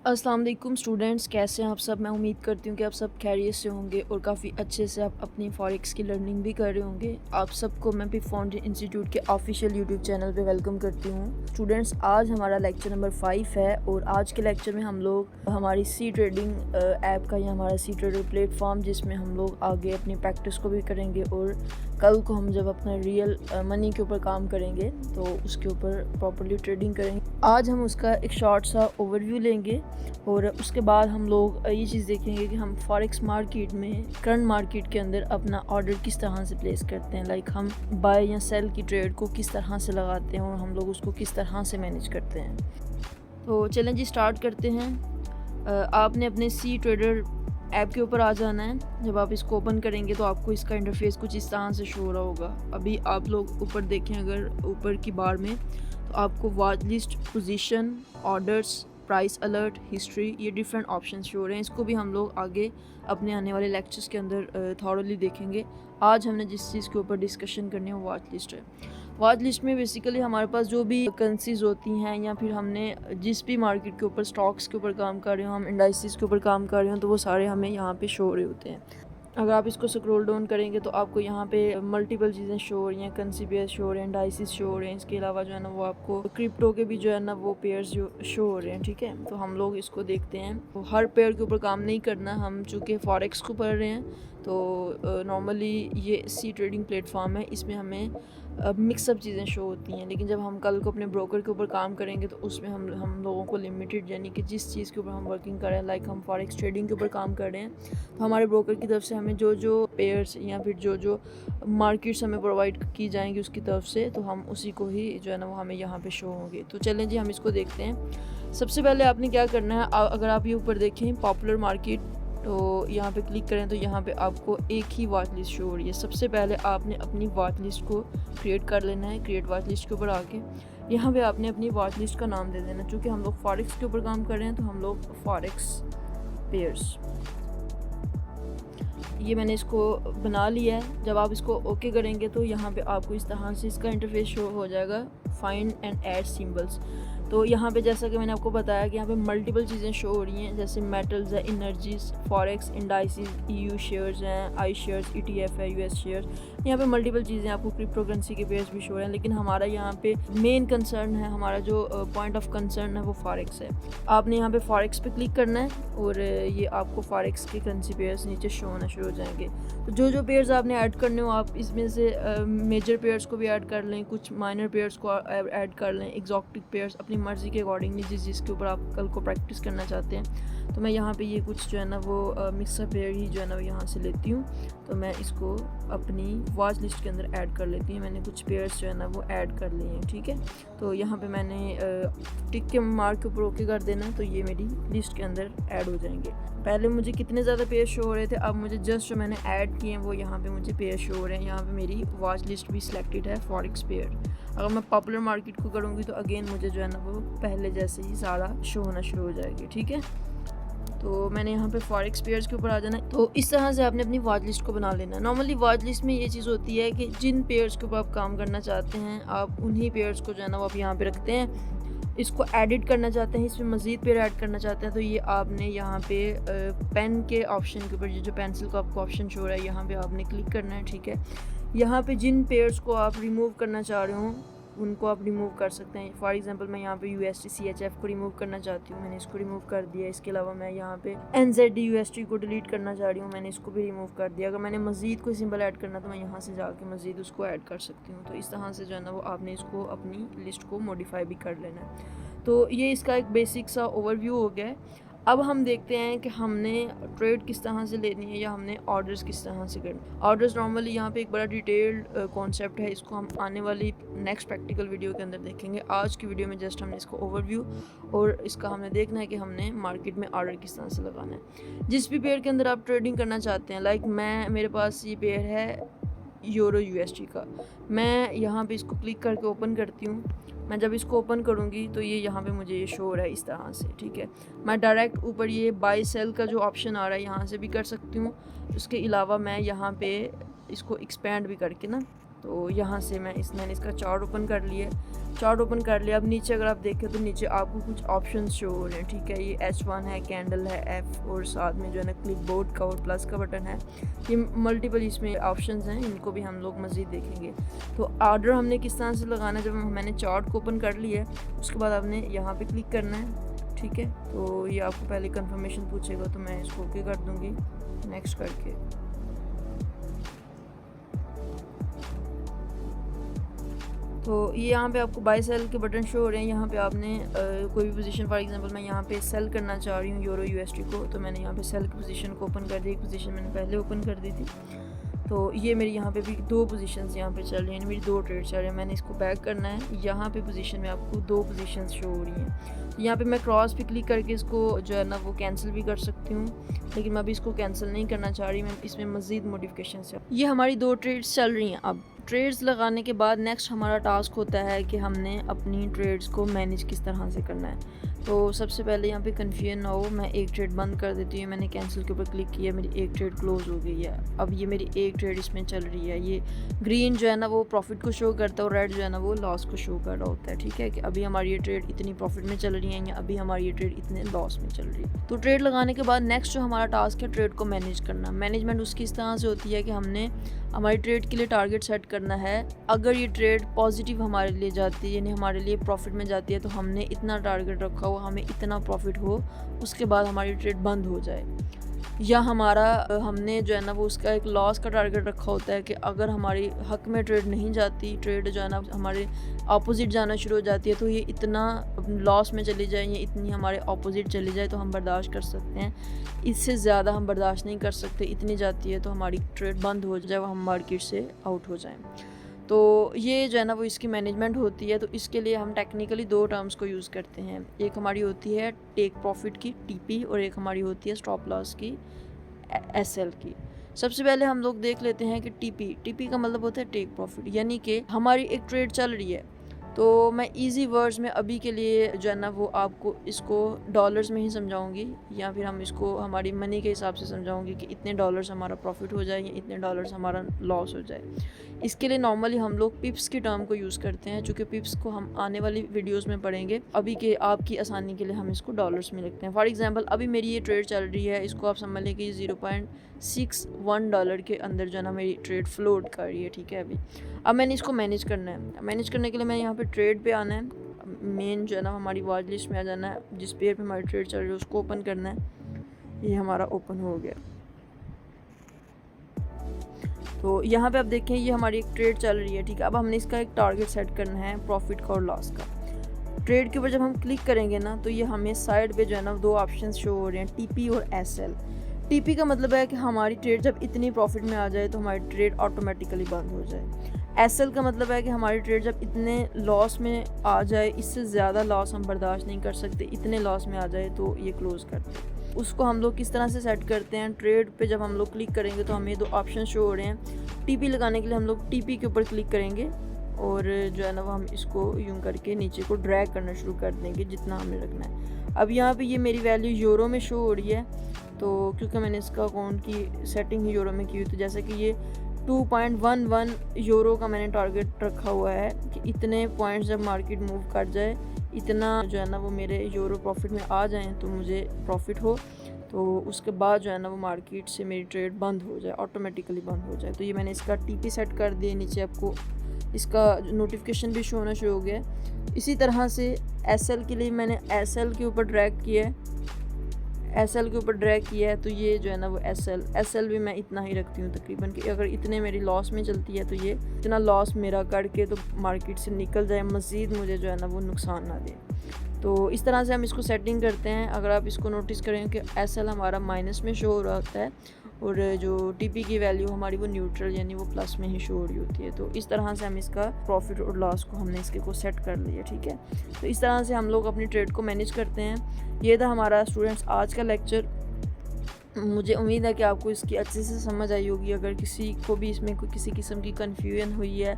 अस्सलाम वालेकुम स्टूडेंट्स, कैसे हैं आप सब। मैं उम्मीद करती हूँ कि आप सब खैरियत से होंगे और काफ़ी अच्छे से आप अपनी फॉरेक्स की लर्निंग भी कर रहे होंगे। आप सबको मैं भी फाउंडेशन इंस्टीट्यूट के ऑफिशियल यूट्यूब चैनल पे वेलकम करती हूँ। स्टूडेंट्स, आज हमारा लेक्चर नंबर 5 है और आज के लेक्चर में हम लोग हमारी सी ट्रेडिंग ऐप का या हमारा सी ट्रेडर प्लेटफॉर्म, जिसमें हम लोग आगे अपनी प्रैक्टिस को भी करेंगे और कल को हम जब अपना रियल मनी के ऊपर काम करेंगे तो उसके ऊपर प्रॉपर्ली ट्रेडिंग करेंगे। आज हम उसका एक शॉर्ट सा ओवरव्यू लेंगे और उसके बाद हम लोग ये चीज़ देखेंगे कि हम फॉरेक्स मार्केट में, करंट मार्केट के अंदर अपना ऑर्डर किस तरह से प्लेस करते हैं। लाइक हम बाय या सेल की ट्रेड को किस तरह से लगाते हैं और हम लोग उसको किस तरह से मैनेज करते हैं। तो चलें जी, स्टार्ट करते हैं। आपने अपने सी ट्रेडर ऐप के ऊपर आ जाना है। जब आप इसको ओपन करेंगे तो आपको इसका इंटरफेस कुछ इस तरह से शो हो रहा होगा। अभी आप लोग ऊपर देखें, अगर ऊपर की बार में, तो आपको watch list, position, orders, price alert, history, ये डिफरेंट ऑप्शन शो हो रहे हैं। इसको भी हम लोग आगे अपने आने वाले लेक्चर्स के अंदर थॉरली देखेंगे। आज हमने जिस चीज़ के ऊपर डिस्कशन करनी है वो वॉच लिस्ट है। वॉच लिस्ट में बेसिकली हमारे पास जो भी करेंसीज होती हैं या फिर हमने जिस भी मार्केट के ऊपर, स्टॉक्स के ऊपर काम कर रहे हो, हम इंडाइसिस के ऊपर काम कर रहे हो, तो वो सारे हमें यहाँ पे शो हो रहे होते हैं। अगर आप इसको स्क्रॉल डाउन करेंगे तो आपको यहाँ पे मल्टीपल चीज़ें शो हो रही हैं। करेंसी पेयर्स शो हो रहे हैं, इंडाइसिस शो हो रहे हैं। इसके अलावा जो है ना वो आपको क्रिप्टो के भी जो है ना वो पेयर्स जो शो हो रहे हैं। ठीक है, तो हम लोग इसको देखते हैं। तो हर पेयर के ऊपर काम नहीं करना। हम चूँकि फॉरेक्स को पढ़ रहे हैं तो नॉर्मली ये सी ट्रेडिंग प्लेटफॉर्म है, इसमें हमें मिक्सअप चीज़ें शो होती हैं। लेकिन जब हम कल को अपने ब्रोकर के ऊपर काम करेंगे तो उसमें हम लोगों को लिमिटेड, यानी कि जिस चीज़ के ऊपर हम वर्किंग कर रहे हैं, लाइक हम फॉरेक्स ट्रेडिंग के ऊपर काम कर रहे हैं, तो हमारे ब्रोकर की तरफ से हमें जो जो पेयर्स या फिर जो जो मार्केट्स हमें प्रोवाइड की जाएंगी उसकी तरफ से, तो हम उसी को ही जो है ना वो हमें यहाँ पे शो होंगे। तो चलें जी, हम इसको देखते हैं। सबसे पहले आपने क्या करना है, अगर आप ये ऊपर देखें पॉपुलर मार्केट, तो यहाँ पे क्लिक करें तो यहाँ पे आपको एक ही वॉच लिस्ट शो हो रही है। सबसे पहले आपने अपनी वॉच लिस्ट को क्रिएट कर लेना है। क्रिएट वॉच लिस्ट के ऊपर आके यहाँ पे आपने अपनी वॉच लिस्ट का नाम दे देना। चूँकि हम लोग फॉरेक्स के ऊपर काम कर रहे हैं तो हम लोग फॉरेक्स पेयर्स, ये मैंने इसको बना लिया है। जब आप इसको ओके करेंगे तो यहाँ पे आपको इस तरह से इसका इंटरफेस शो हो जाएगा, फाइंड एंड ऐड सिंबल्स। तो यहाँ पे जैसा कि मैंने आपको बताया कि यहाँ पे मल्टीपल चीज़ें शो हो रही हैं, जैसे मेटल्स है, energies, forex, indices, EU shares हैं, आई शेयर्स, ईटीएफ है, यूएस शेयर्स। यहाँ पे मल्टीपल चीज़ें, आपको क्रिप्टो करेंसी के पेयर्स भी शो हो रहे हैं। लेकिन हमारा यहाँ पे मेन कंसर्न है, हमारा जो पॉइंट ऑफ कंसर्न है वो फॉरेक्स है। आपने यहाँ पे फॉरेक्स पे क्लिक करना है और ये आपको फॉरेक्स के करेंसी पेयर्स नीचे शो होना शुरू हो जाएंगे। तो जो जो पेयर्स आपने ऐड करने हो, आप इसमें से मेजर पेयर्स को भी ऐड कर लें, कुछ माइनर पेयर्स को ऐड कर लें, एग्जॉटिक पेयर्स, अपनी मर्ज़ी के अकॉर्डिंगली जिसके ऊपर आप कल को प्रैक्टिस करना चाहते हैं। तो मैं यहाँ पे ये कुछ जो है ना वो मिक्सअप पेयर ही जो है ना वो यहाँ से लेती हूँ। तो मैं इसको अपनी वॉच लिस्ट के अंदर ऐड कर लेती हूँ। मैंने कुछ पेयर्स जो है ना वो ऐड कर लिए हैं। ठीक है, तो यहाँ पे मैंने टिक के मार्क के ऊपर ओके कर देना, तो ये मेरी लिस्ट के अंदर ऐड हो जाएंगे। पहले मुझे कितने ज़्यादा पेयर शो हो रहे थे, अब मुझे जस्ट जो मैंने ऐड किए हैं वो यहाँ पे मुझे पेयर शो हो रहे हैं। यहाँ पे मेरी वॉच लिस्ट भी सिलेक्टेड है, फॉरेक्स पेयर। अगर मैं पॉपुलर मार्केट को करूँगी तो अगेन मुझे जो है ना वो पहले जैसे ही सारा शो होना शुरू हो जाएगी। ठीक है, तो मैंने यहाँ पे फॉरेक्स पेयर्स के ऊपर आ जाना है। तो इस तरह से आपने अपनी वॉच लिस्ट को बना लेना है। नॉर्मली वॉच लिस्ट में ये चीज़ होती है कि जिन पेयर्स के ऊपर आप काम करना चाहते हैं, आप उन्हीं पेयर्स को जो है ना वो आप यहाँ पे रखते हैं। इसको एडिट करना चाहते हैं, इसमें मज़ीद पेयर ऐड करना चाहते हैं, तो ये आपने यहाँ पे पेन के ऑप्शन के ऊपर, ये जो पेंसिल का आपको ऑप्शन शो हो रहा है, यहाँ पे आपने क्लिक करना है। ठीक है, यहाँ पे जिन पेयर्स को आप रिमूव करना चाह रहे हो उनको आप रिमूव कर सकते हैं। फॉर एग्जांपल मैं यहाँ पे USD CHF को रिमूव करना चाहती हूँ, मैंने इसको रिमूव कर दिया। इसके अलावा मैं यहाँ पे NZD USD को डिलीट करना चाह रही हूँ, मैंने इसको भी रिमूव कर दिया। अगर मैंने मज़ीद कोई सिंबल ऐड करना तो मैं यहाँ से जाके मज़ीद उसको ऐड कर सकती हूँ। तो इस तरह से जो है ना वो आपने इसको अपनी लिस्ट को मॉडिफाई भी कर लेना है। तो ये इसका एक बेसिक सा ओवरव्यू हो गया है। अब हम देखते हैं कि हमने ट्रेड किस तरह से लेनी है या हमने ऑर्डर्स किस तरह से करनी है। ऑर्डर्स नॉर्मली यहाँ पे एक बड़ा डिटेल्ड कॉन्सेप्ट है, इसको हम आने वाली नेक्स्ट प्रैक्टिकल वीडियो के अंदर देखेंगे। आज की वीडियो में जस्ट हमने इसको ओवरव्यू और इसका हमने देखना है कि हमने मार्केट में ऑर्डर किस तरह से लगाना है। जिस भी पेयर के अंदर आप ट्रेडिंग करना चाहते हैं, लाइक मेरे पास ये पेयर है यूरो USD का, मैं यहाँ पे इसको क्लिक करके ओपन करती हूँ। मैं जब इसको ओपन करूँगी तो ये यहाँ पे मुझे ये शो हो रहा है इस तरह से। ठीक है, मैं डायरेक्ट ऊपर ये बाय सेल का जो ऑप्शन आ रहा है यहाँ से भी कर सकती हूँ। उसके अलावा मैं यहाँ पे इसको एक्सपेंड भी करके ना तो यहाँ से मैंने इसका चार्ट ओपन कर लिया। चार्ट ओपन कर लिया। अब नीचे अगर आप देखें तो नीचे आपको कुछ ऑप्शंस शो हो रहे हैं, ठीक है। ये H1 है, कैंडल है, F और साथ में जो है ना क्लिक बोर्ड का और प्लस का बटन है। ये मल्टीपल इसमें ऑप्शंस हैं, इनको भी हम लोग मज़ीद देखेंगे। तो ऑर्डर हमने किस तरह से लगाना है, जब मैंने चार्ट को ओपन कर लिया है उसके बाद आपने यहाँ पर क्लिक करना है, ठीक है। तो ये आपको पहले कंफर्मेशन पूछेगा, तो मैं इसको ओके कर दूँगी नेक्स्ट करके। तो ये यहाँ पे आपको बाय सेल के बटन शो हो रहे हैं। यहाँ पे आपने कोई भी पोजीशन, फॉर एग्जांपल मैं यहाँ पे सेल करना चाह रही हूँ यूरो USD को, तो मैंने यहाँ पे सेल की पोजीशन को ओपन कर दी। एक पोजीशन मैंने पहले ओपन कर दी थी, तो ये मेरी यहाँ पे भी 2 पोजीशंस यहाँ पे चल रही हैं, मेरी 2 ट्रेड चल रहे हैं। मैंने इसको बैक करना है। यहाँ पे पोजीशन में आपको 2 पोजीशंस शो हो रही हैं। तो यहाँ पे मैं क्रॉस पे क्लिक करके इसको जो है ना वो कैंसिल भी कर सकती हूँ, लेकिन मैं अभी इसको कैंसिल नहीं करना चाह रही, मैं इसमें मज़ीद मॉडिफिकेशन है। ये हमारी 2 ट्रेड्स चल रही हैं। अब ट्रेड्स लगाने के बाद नेक्स्ट हमारा टास्क होता है कि हमने अपनी ट्रेड्स को मैनेज किस तरह से करना है। तो सबसे पहले यहाँ पे कन्फ्यूजन ना हो, मैं एक ट्रेड बंद कर देती हूँ। मैंने कैंसिल के ऊपर क्लिक किया, मेरी एक ट्रेड क्लोज़ हो गई है। अब ये मेरी एक ट्रेड इसमें चल रही है। ये ग्रीन जो है ना वो प्रॉफिट को शो करता है और रेड जो है ना वो लॉस को शो कर रहा होता है, ठीक है। कि अभी हमारी ये ट्रेड इतनी प्रॉफिट में चल रही है या अभी हमारी ये ट्रेड इतने लॉस में चल रही है। तो ट्रेड लगाने के बाद नेक्स्ट जो हमारा टास्क है ट्रेड को मैनेज करना। मैनेजमेंट उसकी इस तरह से होती है कि हमने हमारी ट्रेड के लिए टारगेट सेट करना है। अगर ये ट्रेड पॉजिटिव हमारे लिए जाती है, यानी हमारे लिए प्रॉफिट में जाती है, तो हमने इतना टारगेट रखा हो, हमें इतना प्रॉफिट हो, उसके बाद हमारी ट्रेड बंद हो जाए। या हमने जो है ना वो उसका एक लॉस का टारगेट रखा होता है कि अगर हमारी हक में ट्रेड नहीं जाती, ट्रेड जो है ना हमारे ऑपोजिट जाना शुरू हो जाती है, तो ये इतना लॉस में चली जाए या इतनी हमारे ऑपोजिट चली जाए तो हम बर्दाश्त कर सकते हैं। इससे ज़्यादा हम बर्दाश्त नहीं कर सकते, इतनी जाती है तो हमारी ट्रेड बंद हो जाए, हम मार्केट से आउट हो जाएँ। तो ये जो है ना वो इसकी मैनेजमेंट होती है। तो इसके लिए हम टेक्निकली 2 टर्म्स को यूज़ करते हैं। एक हमारी होती है टेक प्रॉफिट की TP और एक हमारी होती है स्टॉप लॉस की SL की। सबसे पहले हम लोग देख लेते हैं कि TP का मतलब होता है टेक प्रॉफिट, यानी कि हमारी एक ट्रेड चल रही है। तो मैं इजी वर्ड्स में अभी के लिए जो है ना वो आपको इसको डॉलर्स में ही समझाऊंगी, या फिर हम इसको हमारी मनी के हिसाब से समझाऊंगी कि इतने डॉलर्स हमारा प्रॉफिट हो जाए या इतने डॉलर्स हमारा लॉस हो जाए। इसके लिए नॉर्मली हम लोग पिप्स की टर्म को यूज़ करते हैं, चूँकि पिप्स को हम आने वाली वीडियोस में पढ़ेंगे। अभी के आपकी आसानी के लिए हम इसको डॉलर्स में लिखते हैं। फॉर एग्जांपल अभी मेरी ये ट्रेड चल रही है, इसको आप समझ लें कि 0.61 डॉलर के अंदर जो है ना मेरी ट्रेड फ्लोट कर रही है, ठीक है। अब मैंने इसको मैनेज करना है। मैनेज करने के लिए मैं यहाँ पे ट्रेड पे आना है, मेन जो है ना हमारी वॉच लिस्ट में आ जाना है, जिस पेयर पे हमारी ट्रेड चल रही है उसको ओपन करना है। ये हमारा ओपन हो गया। तो यहाँ पे आप देखें ये हमारी एक ट्रेड चल रही है, ठीक है। अब हमने इसका एक टारगेट सेट करना है प्रॉफिट का और लॉस का। ट्रेड के ऊपर जब हम क्लिक करेंगे ना तो ये हमें साइड पे जो है ना 2 ऑप्शन शो हो रहे हैं, TP और SL। TP का मतलब है कि हमारी ट्रेड जब इतनी प्रॉफिट में आ जाए तो हमारी ट्रेड ऑटोमेटिकली बंद हो जाए। SL का मतलब है कि हमारी ट्रेड जब इतने लॉस में आ जाए, इससे ज़्यादा लॉस हम बर्दाश्त नहीं कर सकते, इतने लॉस में आ जाए तो ये क्लोज़ कर दें। उसको हम लोग किस तरह से सेट करते हैं, ट्रेड पे जब हम लोग क्लिक करेंगे तो हमें 2 ऑप्शन शो हो रहे हैं। TP लगाने के लिए हम लोग TP के ऊपर क्लिक करेंगे और जो है ना वो हम इसको यूं करके नीचे को ड्रैग करना शुरू कर देंगे जितना हमें रखना है। अब यहाँ पे ये मेरी वैल्यू यूरो में शो हो रही है, तो क्योंकि मैंने इसका अकाउंट की सेटिंग ही यूरो में की हुई, तो जैसे कि ये 2.11 यूरो का मैंने टारगेट रखा हुआ है कि इतने पॉइंट्स जब मार्केट मूव कर जाए, इतना जो है ना वो मेरे यूरो प्रॉफिट में आ जाएं तो मुझे प्रॉफिट हो, तो उसके बाद जो है ना वो मार्केट से मेरी ट्रेड बंद हो जाए, ऑटोमेटिकली बंद हो जाए। तो ये मैंने इसका TP सेट कर दिया, नीचे आपको इसका नोटिफिकेशन भी शो होना शुरू हो गया। इसी तरह से SL के लिए मैंने SL के ऊपर ड्रैग किया है, SL के ऊपर ड्रैग किया है, तो ये जो है ना वो SL भी मैं इतना ही रखती हूँ तकरीबन, कि अगर इतने मेरी लॉस में चलती है तो ये इतना लॉस मेरा करके तो मार्केट से निकल जाए, मज़ीद मुझे जो है ना वो नुकसान ना दे। तो इस तरह से हम इसको सेटिंग करते हैं। अगर आप इसको नोटिस करें कि SL हमारा माइनस में शो हो रहा होता है और जो TP की वैल्यू हमारी वो न्यूट्रल यानी वो प्लस में ही शो हो रही होती है। तो इस तरह से हम इसका प्रॉफिट और लॉस को हमने इसके को सेट कर लिया, ठीक है। तो इस तरह से हम लोग अपनी ट्रेड को मैनेज करते हैं। ये था हमारा स्टूडेंट्स आज का लेक्चर। मुझे उम्मीद है कि आपको इसकी अच्छे से समझ आई होगी। अगर किसी को भी इसमें कोई किसी किस्म की कन्फ्यूजन हुई है,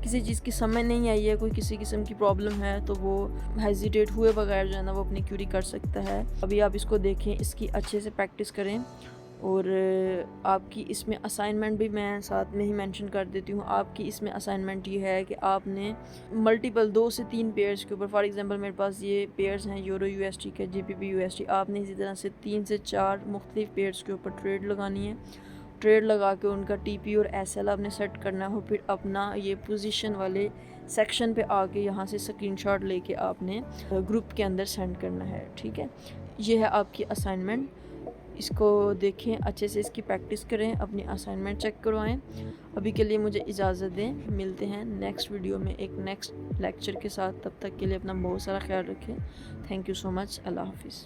किसी चीज़ की समझ नहीं आई है, कोई किसी किस्म की प्रॉब्लम है, तो वो हेजिटेट हुए बगैर जो है ना वो अपनी क्यूरी कर सकता है। अभी आप इसको देखें, इसकी अच्छे से प्रैक्टिस करें और आपकी इसमें असाइनमेंट भी मैं साथ में ही मेंशन कर देती हूँ। आपकी इसमें असाइनमेंट ये है कि आपने मल्टीपल 2 से 3 पेयर्स के ऊपर, फॉर एग्जांपल मेरे पास ये पेयर्स हैं यूरो यूएसडी के, जीबीपी यूएसडी, आपने इसी तरह से 3 से 4 मुख्तलिफ पेयर्स के ऊपर ट्रेड लगानी है। ट्रेड लगा के उनका टीपी और एसएल आपने सेट करना हो, फिर अपना ये पोजीशन वाले सेक्शन पे आके यहाँ से स्क्रीनशॉट लेके आपने ग्रुप के अंदर सेंड करना है। ठीक है, ये है आपकी असाइनमेंट। इसको देखें अच्छे से, इसकी प्रैक्टिस करें, अपनी असाइनमेंट चेक करवाएं। अभी के लिए मुझे इजाज़त दें, मिलते हैं नेक्स्ट वीडियो में एक नेक्स्ट लेक्चर के साथ। तब तक के लिए अपना बहुत सारा ख्याल रखें। Thank you so much. Allah हाफिज़।